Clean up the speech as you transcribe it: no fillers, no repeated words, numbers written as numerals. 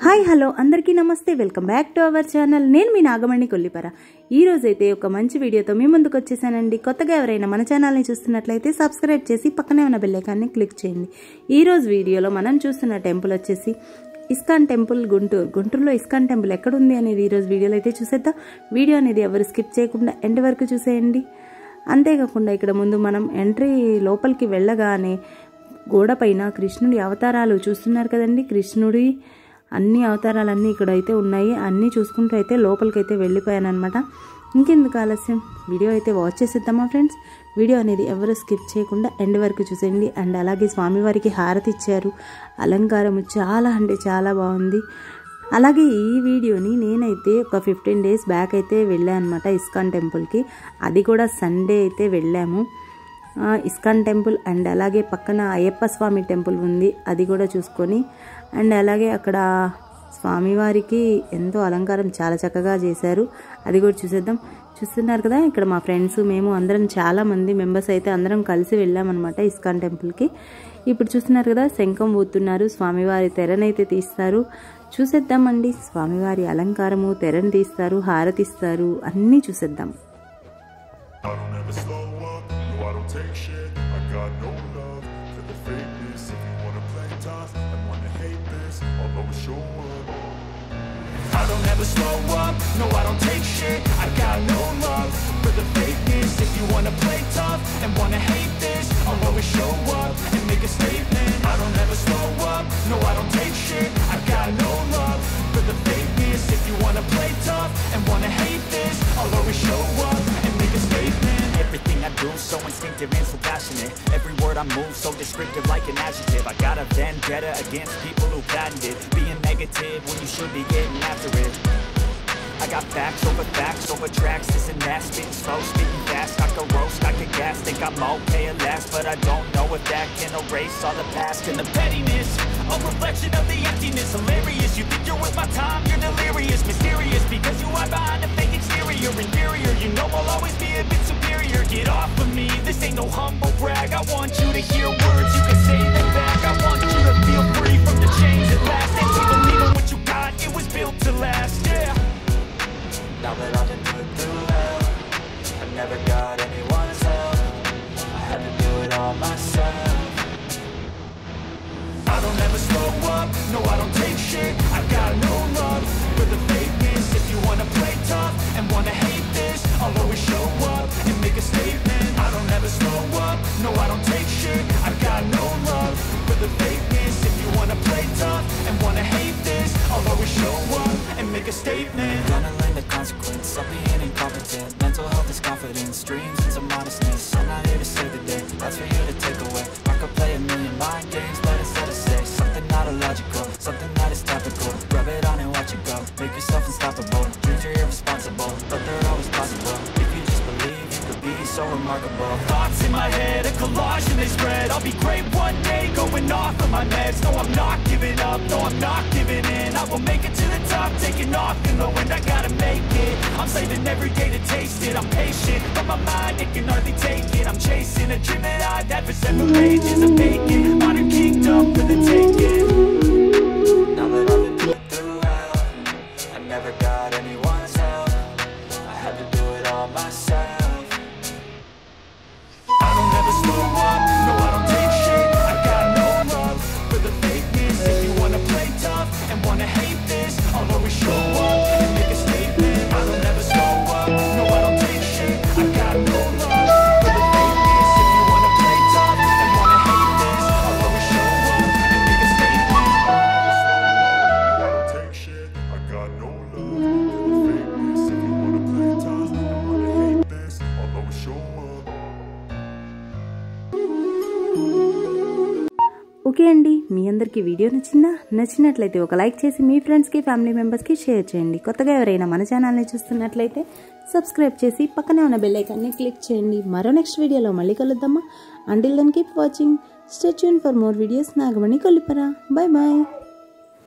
Hi hello అందరికీ నమస్తే, welcome back to our channel. నేను మీ నాగమణి కొల్లిపర. ఈ రోజు అయితే ఒక మంచి వీడియోతో మీ ముందుకు వచ్చేసానండి. కొత్తగా ఎవరైనా మన ఛానల్ని చూస్తున్నట్లయితే సబ్స్క్రైబ్ చేసి పక్కనే ఉన్న బెల్ ఐకాన్ని క్లిక్ చేయండి. ఈ రోజు వీడియోలో మనం చూస్తున్న టెంపుల్ వచ్చేసి ఇస్కాన్ టెంపుల్ గుంటూరులో ఇస్కాన్ టెంపుల్ ఎక్కడుంది అనేది ఈరోజు వీడియోలో అయితే చూసేద్దాం. వీడియో అనేది ఎవరు స్కిప్ చేయకుండా ఎండ్ వరకు చూసేయండి. అంతేకాకుండా ఇక్కడ ముందు మనం ఎంట్రీ లోపలికి వెళ్ళగానే గోడ పైన కృష్ణుడి అవతారాలు చూస్తున్నారు కదండి. కృష్ణుడి అన్ని అవతారాలన్నీ ఇక్కడైతే ఉన్నాయి. అన్నీ చూసుకుంటూ అయితే లోపలికైతే వెళ్ళిపోయానమాట. ఇంకెందుకు ఆలస్యం, వీడియో అయితే వాచ్ చేసేద్దామా ఫ్రెండ్స్. వీడియో అనేది ఎవరు స్కిప్ చేయకుండా ఎండ్ వరకు చూసేయండి. అండ్ అలాగే స్వామివారికి హారతి ఇచ్చారు. అలంకారం చాలా అంటే చాలా బాగుంది. అలాగే ఈ వీడియోని నేనైతే ఒక 15 days బ్యాక్ అయితే వెళ్ళాను అనమాట ఇస్కాన్ టెంపుల్కి. అది కూడా సండే అయితే వెళ్ళాము. ఇస్కాన్ టెంపుల్ అండ్ అలాగే పక్కన అయ్యప్ప స్వామి టెంపుల్ ఉంది, అది కూడా చూసుకొని అండ్ అలాగే అక్కడ స్వామివారికి ఎంతో అలంకారం చాలా చక్కగా చేశారు, అది కూడా చూసేద్దాం. చూస్తున్నారు కదా, ఇక్కడ మా ఫ్రెండ్స్ మేము అందరం చాలామంది మెంబర్స్ అయితే అందరం కలిసి వెళ్ళామన్నమాట ఇస్కాన్ టెంపుల్కి. ఇప్పుడు చూస్తున్నారు కదా, శంఖం ఊతున్నారు, స్వామివారి తెరనైతే తీస్తారు. చూసేద్దామండి. స్వామివారి అలంకారము, తెరను తీస్తారు, హారతిస్తారు, అన్నీ చూసేద్దాం. I don't take shit, I got no love for the fakeness. If you wanna play tough and wanna hate this, I'll always show up. I don't ever slow up, no I don't take shit, I got no love for the fakeness. If you wanna play tough and wanna hate this, I'll always show up and make a statement. I don't ever slow up, no I don't take shit, I got no love for the fakeness. If you wanna play tough and wanna hate this, I'll always show up and make a statement. Everything I do so instinctive and so passionate. Every word I move so descriptive like an adjective. I got a vendetta against people who patented being negative when you should be getting after it. I got facts over tracks, this and that, spitting slow, spitting fast. I could roast, I could gas, think I'm okay at last, but I don't know if that can erase all the past and the pettiness. A reflection of the emptiness, hilarious. You think you're worth my time, you're delirious, mysterious, because you hide behind a fake exterior. Inferior, you know I'll always be a bit superior. Get off of me, this ain't no humble brag. I want you to hear words, you can say them back. I want you to feel free from the chains that last, and to believe in what you got, it was built to last, yeah. Now that I've been put through hell, I never got anyone's help, I had to do it all myself. I don't ever slow up, no I don't take shit, I got no love for the fakeness. If you wanna play tough and wanna hate this, I'll always show up and make a statement. I don't ever slow up, no I don't take shit, I got no love for the fakeness. If you wanna play tough and wanna hate this, I'll always show up and make a statement. Gonna learn the consequence of being incompetent. Mental health is confidence, dreams and some modestness. I'm not here to save the day, that's for you to take away. I could play a million mind games, but instead of say something not illogical, something that is topical. Rub it on and watch it go, make yourself unstoppable. Dreams are irresponsible, but they're always possible. If you just believe, you could be so remarkable. Thoughts in my head, a collage and they spread. I'll be great one day, going off of my meds. No, I'm not giving up, no, I'm not giving in. I will make it to the top, taking off in the wind. I gotta make it, I'm saving every day to taste it. I'm patient, but my mind, it can hardly take it. I'm chasing a dream that I've had for several ages. I'm making modern kingdom for the taking. Now that I've been put through hell, I never got anyone's help, I had to do it all myself. I don't ever slow up, no I don't take shit, I got no love for the fakeness. If you wanna play tough and wanna hate this, I'll always show up and make a statement. I don't ever slow up, no I don't take shit, I got no love for the fakeness. If you wanna play tough and wanna hate this, I'll always show up and make a statement. I don't take shit, I got no love for the fakeness. If you wanna play tough and wanna hate this, I'll always show up. Okay అండి, మీ అందరికీ video నచ్చినట్లయితే ఒక like చేసి మీ ఫ్రెండ్స్కి, family మెంబర్స్కి share చేయండి. కొత్తగా ఎవరైనా మన ఛానల్ని చూస్తున్నట్లయితే సబ్స్క్రైబ్ చేసి పక్కనే ఉన్న బెల్ ఐకాన్ని క్లిక్ చేయండి. మరో నెక్స్ట్ వీడియోలో మళ్ళీ కలుద్దామా. Until then keep watching, stay tune for more videos. Nagamani Kollipara. Bye bye.